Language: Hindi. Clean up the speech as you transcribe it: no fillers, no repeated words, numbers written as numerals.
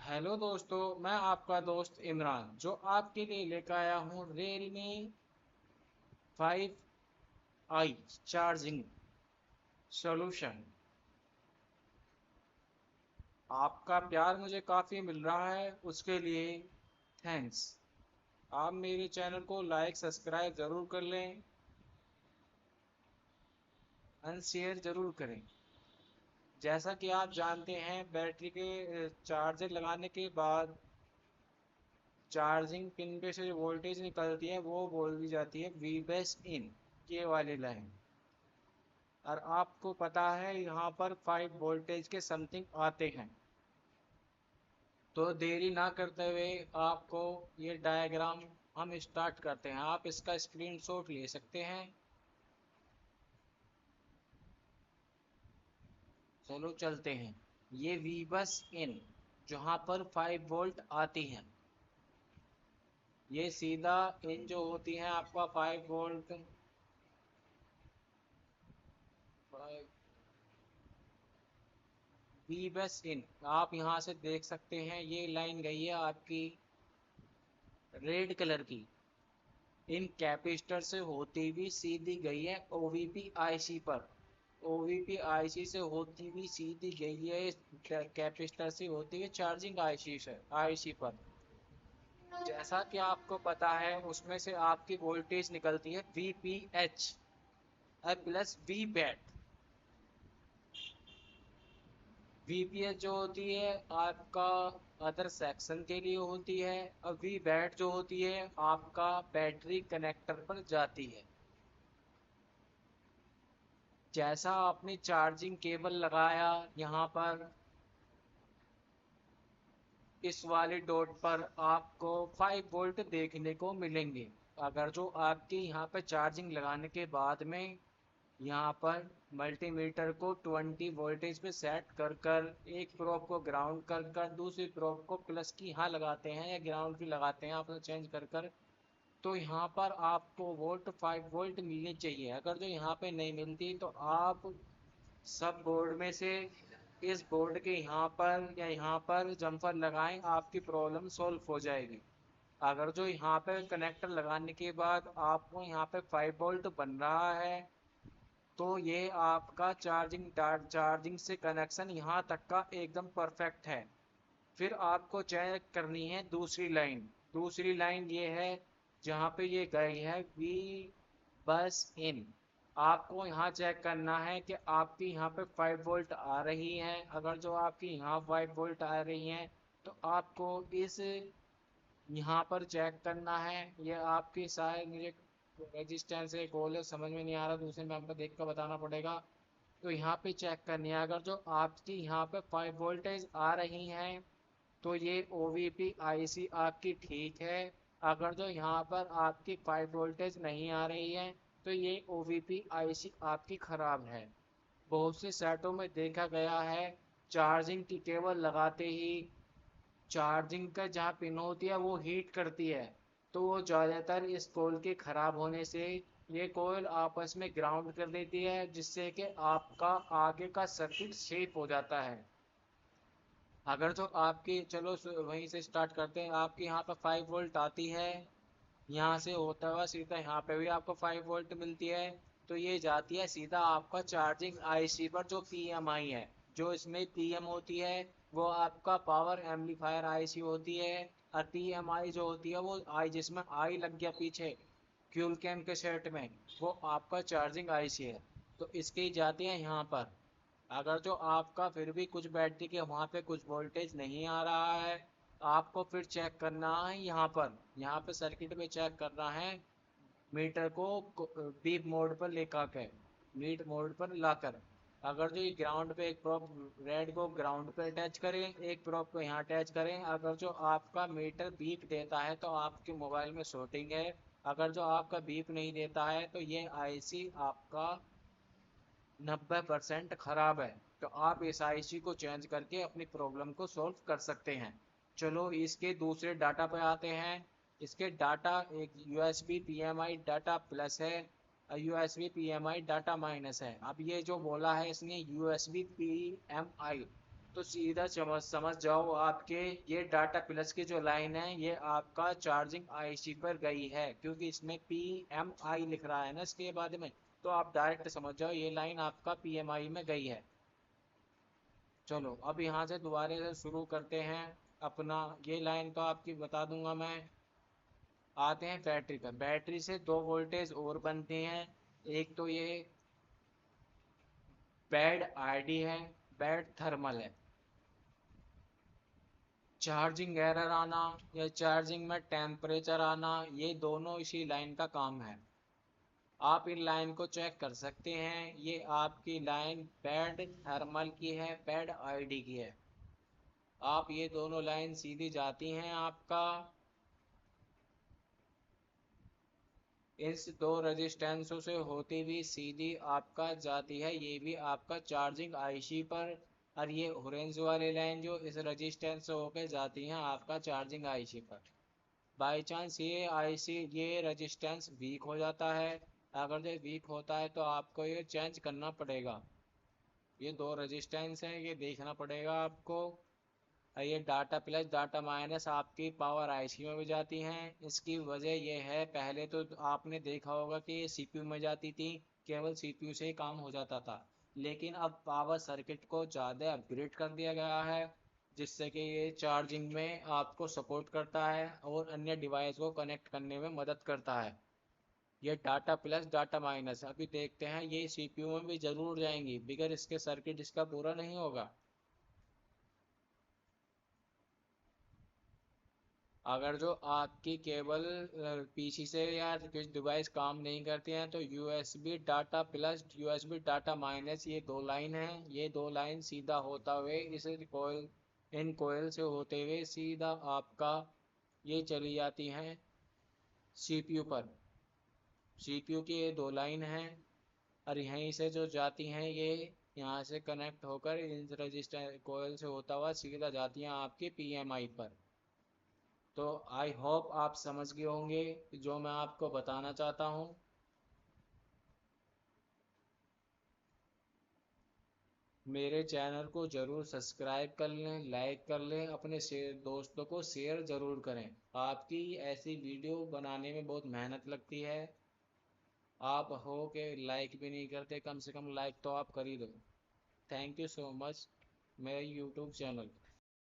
हेलो दोस्तों, मैं आपका दोस्त इमरान जो आपके लिए लेकर आया हूँ Realme 5i चार्जिंग सॉल्यूशन। आपका प्यार मुझे काफ़ी मिल रहा है, उसके लिए थैंक्स। आप मेरे चैनल को लाइक सब्सक्राइब ज़रूर कर लें एंड शेयर ज़रूर करें। जैसा कि आप जानते हैं, बैटरी के चार्जर लगाने के बाद चार्जिंग पिन पे से जो वोल्टेज निकलती है वो बोल दी जाती है वी बेस इन, ये वाली लाइन। और आपको पता है यहाँ पर 5 वोल्टेज के समथिंग आते हैं। तो देरी ना करते हुए आपको ये डायग्राम हम स्टार्ट करते हैं। आप इसका स्क्रीनशॉट ले सकते हैं। चलो चलते हैं। ये वी बस इन जहाँ पर 5 वोल्ट आती हैं, ये सीधा इन जो होती हैं आपका 5 वोल्ट। वी बस इन आप यहाँ से देख सकते हैं, ये लाइन गई है आपकी रेड कलर की, इन कैपेसिटर से होती हुई सीधी गई है ओवीपी आईसी पर। ओवीपी आईसी से होती हुई सीधी गई है इस कैपेसिटर से होती हुई चार्जिंग आईसी से आईसी पर। जैसा कि आपको पता है उसमें से आपकी वोल्टेज निकलती है VPH plus we bat. VPH जो होती है आपका अदर सेक्शन के लिए होती है, और वी बैट जो होती है आपका बैटरी कनेक्टर पर जाती है। जैसा आपने चार्जिंग केबल लगाया यहाँ पर इस वाले डॉट पर आपको 5 वोल्ट देखने को मिलेंगे। अगर जो आपके यहाँ पर चार्जिंग लगाने के बाद में यहाँ पर मल्टीमीटर को 20 वोल्टेज पे सेट कर कर एक प्रोब को ग्राउंड कर कर दूसरी प्रोब को प्लस की यहाँ लगाते हैं या ग्राउंड की लगाते हैं, आप चेंज कर कर, तो यहाँ पर आपको वोल्ट 5 वोल्ट मिलनी चाहिए। अगर जो यहाँ पे नहीं मिलती तो आप सब बोर्ड में से इस बोर्ड के यहाँ पर या यहाँ पर जम्पर लगाएं, आपकी प्रॉब्लम सॉल्व हो जाएगी। अगर जो यहाँ पे कनेक्टर लगाने के बाद आपको यहाँ पे 5 वोल्ट बन रहा है तो ये आपका चार्जिंग से कनेक्शन यहाँ तक का एकदम परफेक्ट है। फिर आपको चेक करनी है दूसरी लाइन। दूसरी लाइन ये है जहाँ पे ये गई है वी बस इन। आपको यहाँ चेक करना है कि आपकी यहाँ पे 5 वोल्ट आ रही है। अगर जो आपकी यहाँ 5 वोल्ट आ रही हैं तो आपको इस यहाँ पर चेक करना है। ये आपकी शायद मुझे रेजिस्टेंस है कॉल है समझ में नहीं आ रहा, दूसरे में आपको देख कर बताना पड़ेगा। तो यहाँ पे चेक करनी है, अगर जो आपकी यहाँ पे 5 वोल्टेज आ रही हैं तो ये OVP IC आपकी ठीक है। अगर जो यहाँ पर आपकी 5 वोल्टेज नहीं आ रही है तो ये OVP IC आपकी ख़राब है। बहुत से सेटों में देखा गया है चार्जिंग की केबल लगाते ही चार्जिंग का जहाँ पिन होती है वो हीट करती है, तो वो ज़्यादातर इस कोयल के ख़राब होने से ये कोयल आपस में ग्राउंड कर देती है, जिससे कि आपका आगे का सर्किट सेफ हो जाता है। अगर तो आपकी चलो वहीं से स्टार्ट करते हैं। आपकी यहाँ पर 5 वोल्ट आती है, यहाँ से होता हुआ सीधा यहाँ पे भी आपको 5 वोल्ट मिलती है, तो ये जाती है सीधा आपका चार्जिंग आईसी पर जो पीएमआई है। जो इसमें पीएम होती है वो आपका पावर एम्पलीफायर आईसी होती है, और पीएमआई जो होती है वो आई जिसमें आई लग गया पीछे फ्यूल कैम के सेट में, वो आपका चार्जिंग आईसी है। तो इसकी जाती है यहाँ पर। अगर जो आपका फिर भी कुछ बैटरी के वहाँ पे कुछ वोल्टेज नहीं आ रहा है, आपको फिर चेक करना है यहाँ पे सर्किट में चेक करना है मीटर को बीप मोड पर लेकर के मीट मोड पर लाकर। अगर जो ये ग्राउंड पे एक प्रोब रेड को ग्राउंड पे अटैच करें, एक प्रोब को यहाँ अटैच करें, अगर जो आपका मीटर बीप देता है तो आपके मोबाइल में शॉर्टिंग है। अगर जो आपका बीप नहीं देता है तो ये आईसी आपका 90% खराब है। तो आप इस आईसी को चेंज करके अपनी प्रॉब्लम को सॉल्व कर सकते हैं। चलो इसके दूसरे डाटा पे आते हैं। इसके डाटा एक यूएसबी पीएमआई डाटा प्लस है और यूएसबी पीएमआई डाटा माइनस है। अब ये जो बोला है इसने यूएसबी पीएमआई, तो सीधा समझ जाओ आपके ये डाटा प्लस की जो लाइन है ये आपका चार्जिंग आईसी पर गई है, क्योंकि इसमें PMI लिख रहा है ना इसके बाद में। तो आप डायरेक्ट समझ जाओ ये लाइन आपका PMI में गई है। चलो अब यहाँ से दोबारा से शुरू करते हैं अपना। ये लाइन तो आपकी बता दूंगा मैं। आते हैं बैटरी पर। बैटरी से दो वोल्टेज और बनते हैं। एक तो ये बैड आरडी है, बैड थर्मल है। चार्जिंग एरर आना या चार्जिंग में टेम्परेचर आना, ये दोनों इसी लाइन का काम है। आप इन लाइन को चेक कर सकते हैं। ये आपकी लाइन बैड थर्मल की है, बैड आईडी की है। आप ये दोनों लाइन सीधी जाती हैं आपका इस दो रजिस्टेंसों से होती हुई सीधी आपका जाती है, ये भी आपका चार्जिंग आईसी पर। और ये ऑरेंज वाली लाइन जो इस रजिस्टेंस से होकर जाती हैं आपका चार्जिंग आईसी पर। बाई चांस ये आईसी ये रजिस्टेंस वीक हो जाता है, अगर ये वीक होता है तो आपको ये चेंज करना पड़ेगा। ये दो रजिस्टेंस हैं, ये देखना पड़ेगा आपको। ये डाटा प्लस डाटा माइनस आपकी पावर आईसी में भी जाती हैं। इसकी वजह यह है, पहले तो आपने देखा होगा कि ये सीपीयू में जाती थी, केवल सीपीयू से ही काम हो जाता था। लेकिन अब पावर सर्किट को ज़्यादा अपग्रेड कर दिया गया है, जिससे कि ये चार्जिंग में आपको सपोर्ट करता है और अन्य डिवाइस को कनेक्ट करने में मदद करता है। ये डाटा प्लस डाटा माइनस अभी देखते हैं, ये सीपीयू में भी ज़रूर जाएंगी, बगैर इसके सर्किट इसका पूरा नहीं होगा। अगर जो आपकी केबल पीसी से या कुछ डिवाइस काम नहीं करती हैं तो USB data plus USB data minus ये दो लाइन है। ये दो लाइन सीधा होता हुए इस कोयल इन कोयल से होते हुए सीधा आपका ये चली जाती हैं सीपीयू पर। सीपीयू की ये दो लाइन हैं और यहीं से जो जाती हैं ये यहाँ से कनेक्ट होकर इन रजिस्टर कोयल से होता हुआ सीधा जाती हैं आपके पीएमआई पर। तो आई होप आप समझ गए होंगे जो मैं आपको बताना चाहता हूँ। मेरे चैनल को ज़रूर सब्सक्राइब कर लें, लाइक कर लें, अपने दोस्तों को शेयर ज़रूर करें। आपकी ऐसी वीडियो बनाने में बहुत मेहनत लगती है। आप हो के लाइक भी नहीं करते, कम से कम लाइक तो आप कर ही दो। थैंक यू सो मच मेरे यूट्यूब चैनल